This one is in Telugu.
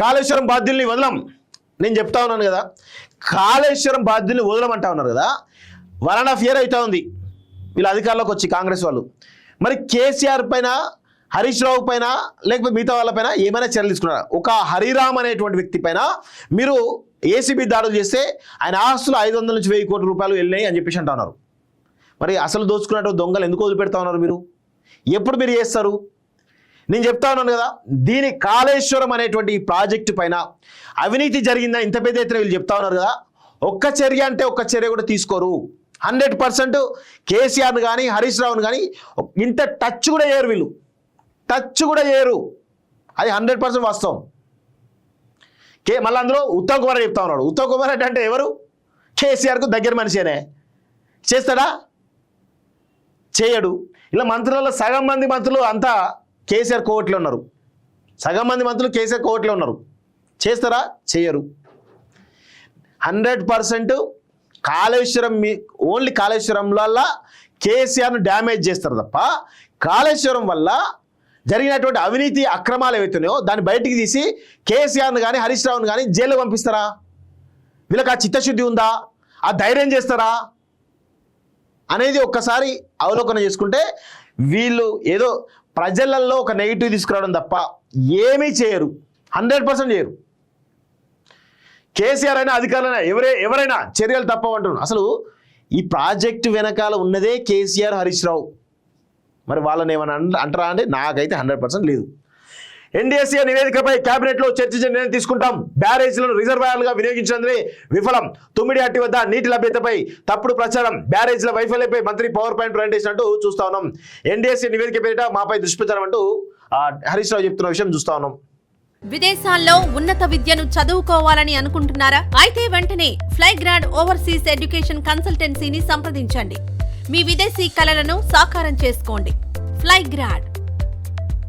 కాళేశ్వరం బాధ్యుల్ని వదలం. నేను చెప్తా ఉన్నాను కదా, కాళేశ్వరం బాధ్యుల్ని వదలమంటా ఉన్నారు కదా. 1.5 year అవుతా ఉంది వీళ్ళు అధికారంలోకి వచ్చి కాంగ్రెస్ వాళ్ళు. మరి కేసీఆర్ పైన, హరీష్ రావు పైన, లేకపోతే మిగతా వాళ్ళపైన ఏమైనా చర్యలు తీసుకున్నారా? ఒక హరిరామ్ అనేటువంటి వ్యక్తి పైన మీరు ఏసీబీ దాడులు చేస్తే ఆయన ఆస్తులు 500 నుంచి 1000 కోట్ల రూపాయలు వెళ్ళినాయి అని చెప్పేసి అంటా ఉన్నారు. మరి అసలు దోచుకున్నట్టు దొంగలు ఎందుకు వదిలిపెడతా ఉన్నారు మీరు? ఎప్పుడు మీరు చేస్తారు? నేను చెప్తా ఉన్నాను కదా, దీని కాళేశ్వరం అనేటువంటి ఈ ప్రాజెక్టు పైన అవినీతి జరిగిందా ఇంత పెద్ద ఎత్తున వీళ్ళు చెప్తా ఉన్నారు కదా. ఒక్క చర్య అంటే ఒక్క చర్య కూడా తీసుకోరు. 100% కేసీఆర్ని కానీ హరీష్ రావుని కానీ ఇంత టచ్ కూడా చేయరు వీళ్ళు, టచ్ కూడా చేయరు. అది 100% వాస్తవం. మళ్ళీ అందులో ఉత్తమ్ కుమార్ చెప్తా ఉన్నాడు. ఉత్తమ్ కుమార్ అంటే ఎవరు? కేసీఆర్కు దగ్గర మనిషేనే. చేస్తాడా? చేయడు. ఇలా మంత్రులలో సగం మంది మంత్రులు అంతా కేసీఆర్ కోవట్లో ఉన్నారు, సగం మంది మంత్రులు కేసీఆర్ కోవట్లో ఉన్నారు. చేస్తారా? చేయరు. 100% కాళేశ్వరం ఓన్లీ కాళేశ్వరం వల్ల కేసీఆర్ను డ్యామేజ్ చేస్తారు తప్ప కాళేశ్వరం వల్ల జరిగినటువంటి అవినీతి అక్రమాలు ఏవైతున్నాయో దాన్ని బయటికి తీసి కేసీఆర్ను కానీ హరీష్ రావును కానీ జైలు పంపిస్తారా? వీళ్ళకి ఆ చిత్తశుద్ధి ఉందా? ఆ ధైర్యం చేస్తారా అనేది ఒక్కసారి అవలోకన చేసుకుంటే వీళ్ళు ఏదో ప్రజలలో ఒక నెగిటివ్ తీసుకురావడం తప్ప ఏమీ చేయరు. 100% చేయరు. కేసీఆర్ అయినా అధికారులైనా ఎవరైనా చర్యలు తప్పవంటున్నారు. అసలు ఈ ప్రాజెక్టు వెనకాల ఉన్నదే కేసీఆర్, హరీష్ రావు. మరి వాళ్ళని ఏమైనా అంటారా అంటే నాకైతే 100% లేదు. ఎన్డీఎస్ఏ నివేదికపై కేబినెట్లో చర్చించే నిర్ణయం తీసుకుంటాం. బ్యారేజ్లను రిజర్వాయర్లుగా వినియోగించినందుకే విఫలం. తుమ్మిడిహట్టి వద్ద నీటి లభ్యతపై తప్పుడు ప్రచారం. బ్యారేజ్ల వైఫల్యంపై మంత్రి పవర్ పాయింట్ ప్రజెంటేషన్ అంటూ చూస్తా ఉన్నాం. ఎన్డీఎస్ఏ నివేదిక పేరిట మాపై దుష్ప్రచారం అంటూ హరీష్ రావు చెప్తున్న విషయం చూస్తా ఉన్నాం. విదేశాల్లో ఉన్నత విద్యను చదువుకోవాలని అనుకుంటున్నారా? అయితే వెంటనే ఫ్లైగ్రాడ్ ఓవర్సీస్ ఎడ్యుకేషన్ కన్సల్టెన్సీని సంప్రదించండి. మీ విదేశీ కలలను సాకారం చేసుకోండి. ఫ్లైగ్రాడ్.